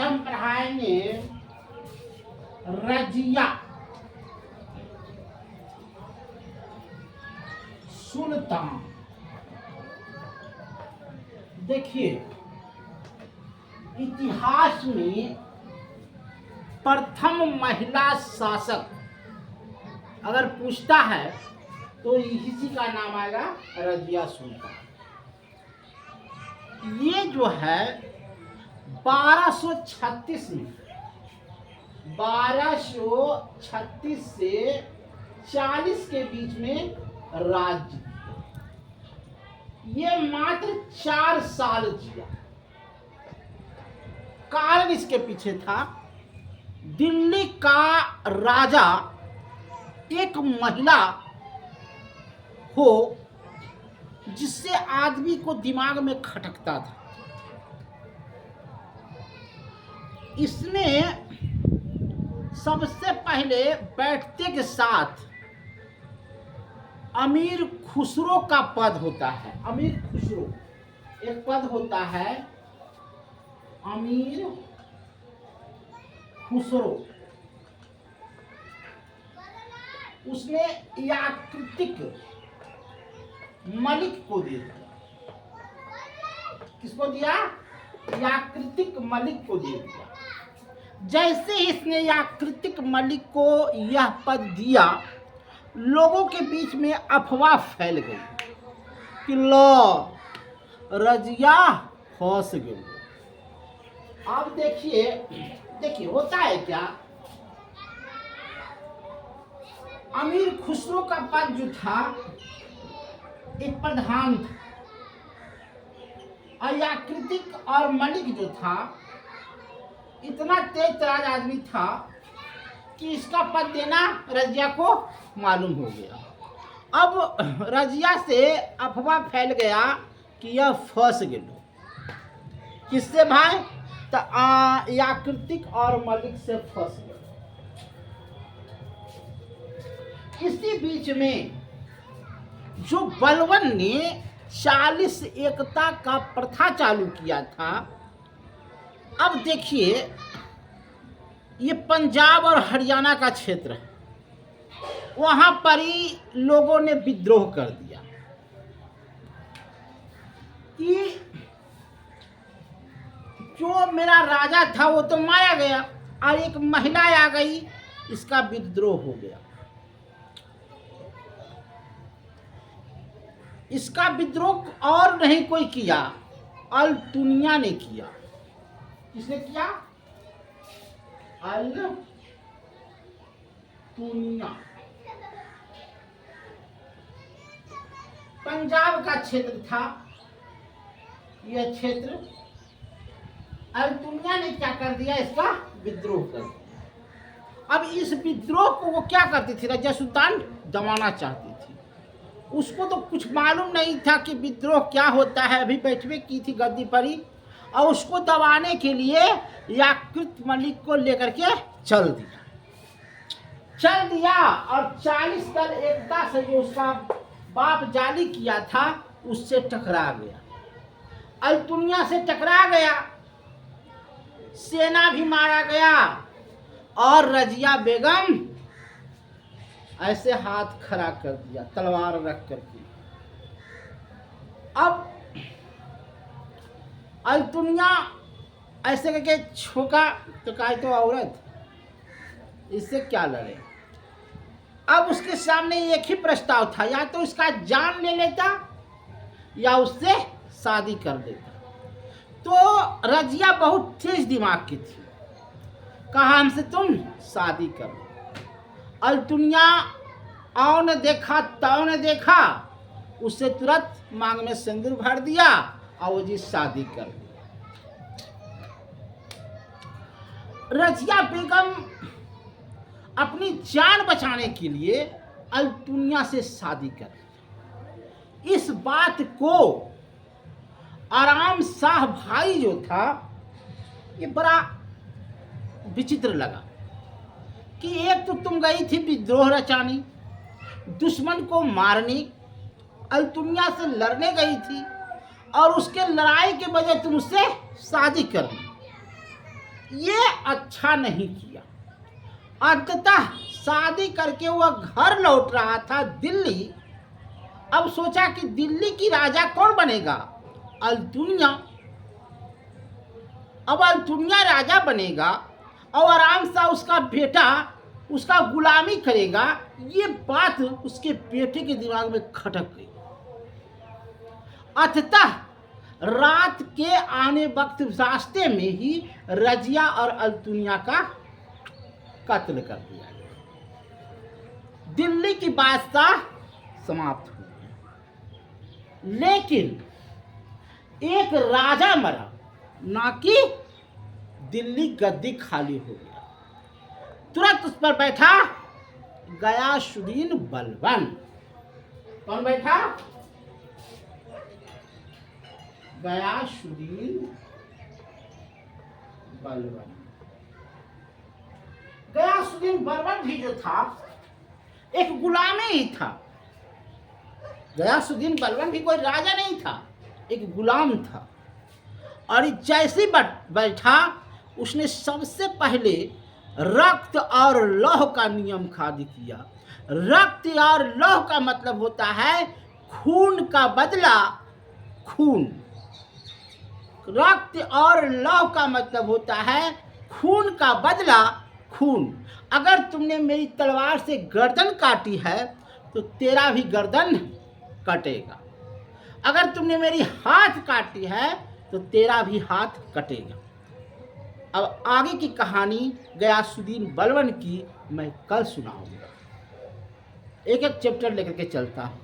हम पढ़ाएंगे रजिया सुल्तान। देखिए, इतिहास में प्रथम महिला शासक अगर पूछता है तो इसी का नाम आएगा रजिया सुल्तान। ये जो है 1236 में 1236 से 40 के बीच में राज्य, ये मात्र 4 साल जिया। कारण इसके पीछे था, दिल्ली का राजा एक महिला हो जिससे आदमी को दिमाग में खटकता था। इसने सबसे पहले बैठते के साथ अमीर खुसरो का पद होता है। अमीर खुसरो एक पद होता है, अमीर खुसरो। उसने याकृतिक मलिक को दे दिया। किसको दिया? याकृतिक मलिक को दे दिया। जैसे इसने याकृतिक मलिक को यह पद दिया, लोगों के बीच में अफवाह फैल गई कि लो रजिया फंस गई। अब देखिए होता है क्या, अमीर खुसरो का पद जो था एक प्रधान था, और याकृतिक और मलिक जो था इतना तेज तराज आदमी था कि इसका पद देना रजिया को मालूम हो गया। अब रजिया से अफवाह फैल गया कि यह फंस गया। किससे भाई? तो याकृतिक और मलिक से फंस गया। इसी बीच में जो बलवन ने 40 एकता का प्रथा चालू किया था। अब देखिए, ये पंजाब और हरियाणा का क्षेत्र है, वहां पर ही लोगों ने विद्रोह कर दिया कि जो मेरा राजा था वो तो मारा गया और एक महिला आ गई, इसका विद्रोह हो गया। इसका विद्रोह और नहीं कोई किया, अल दुनिया ने किया। किसने किया? अल दुनिया। पंजाब का क्षेत्र था यह क्षेत्र, अल दुनिया ने क्या कर दिया? इसका विद्रोह कर दिया। अब इस विद्रोह को वो क्या करती थी? रजिया सुल्तान दबाना चाहती थी। उसको तो कुछ मालूम नहीं था कि विद्रोह क्या होता है। अभी बैठवे की थी गद्दी पर ही, और उसको दबाने के लिए याकृत मलिक को लेकर के चल दिया और 40 दल एकता से जो उसका बाप जाली किया था उससे टकरा गया, अल दुनिया से टकरा गया, सेना भी मारा गया और रजिया बेगम ऐसे हाथ खड़ा कर दिया तलवार रख करके। अब अल दुनिया ऐसे करके छोका तो कहा तो औरत, इससे क्या लड़े। अब उसके सामने एक ही प्रस्ताव था, या तो इसका जान ले लेता या उससे शादी कर लेता। तो रजिया बहुत तेज दिमाग की थी, कहा हमसे तुम शादी करो। अल दुनिया आओ ने देखा ताओ ने देखा, उससे तुरंत मांग में सिंदूर भर दिया और वो जी शादी कर ली। रजिया बेगम अपनी जान बचाने के लिए अल दुनिया से शादी कर ली। इस बात को आराम शाह भाई जो था ये बड़ा विचित्र लगा कि एक तो तुम गई थी विद्रोह रचानी, दुश्मन को मारने, अल दुनिया से लड़ने गई थी और उसके लड़ाई के बजाय तुम उससे शादी कर ली। ये अच्छा नहीं किया। अंततः शादी करके वह घर लौट रहा था दिल्ली। अब सोचा कि दिल्ली की राजा कौन बनेगा? अल्तुनिया। अब अल्तुनिया राजा बनेगा और आराम से उसका बेटा उसका गुलामी करेगा। ये बात उसके बेटे के दिमाग में खटक गई। अंततः रात के आने वक्त रास्ते में ही रजिया और अल्तुनिया का कत्ल कर दिया गया। दिल्ली की बादशाह समाप्त हो गई। लेकिन एक राजा मरा, ना कि दिल्ली गद्दी खाली हो गया। तुरंत उस पर बैठा गयासुद्दीन बलबन। कौन बैठा? गयासुद्दीन बलबन। गयासुद्दीन बलबन भी जो था एक गुलाम ही था। गयासुद्दीन बलबन भी कोई राजा नहीं था, एक गुलाम था। और जैसे बैठा उसने सबसे पहले रक्त और लौह का नियम खादी किया। रक्त और लौह का मतलब होता है खून का बदला खून। रक्त और लौह का मतलब होता है खून का बदला खून। अगर तुमने मेरी तलवार से गर्दन काटी है तो तेरा भी गर्दन कटेगा। अगर तुमने मेरी हाथ काटी है तो तेरा भी हाथ कटेगा। अब आगे की कहानी गयासुद्दीन बलबन की मैं कल सुनाऊंगा। एक एक चैप्टर लेकर के चलता हूँ।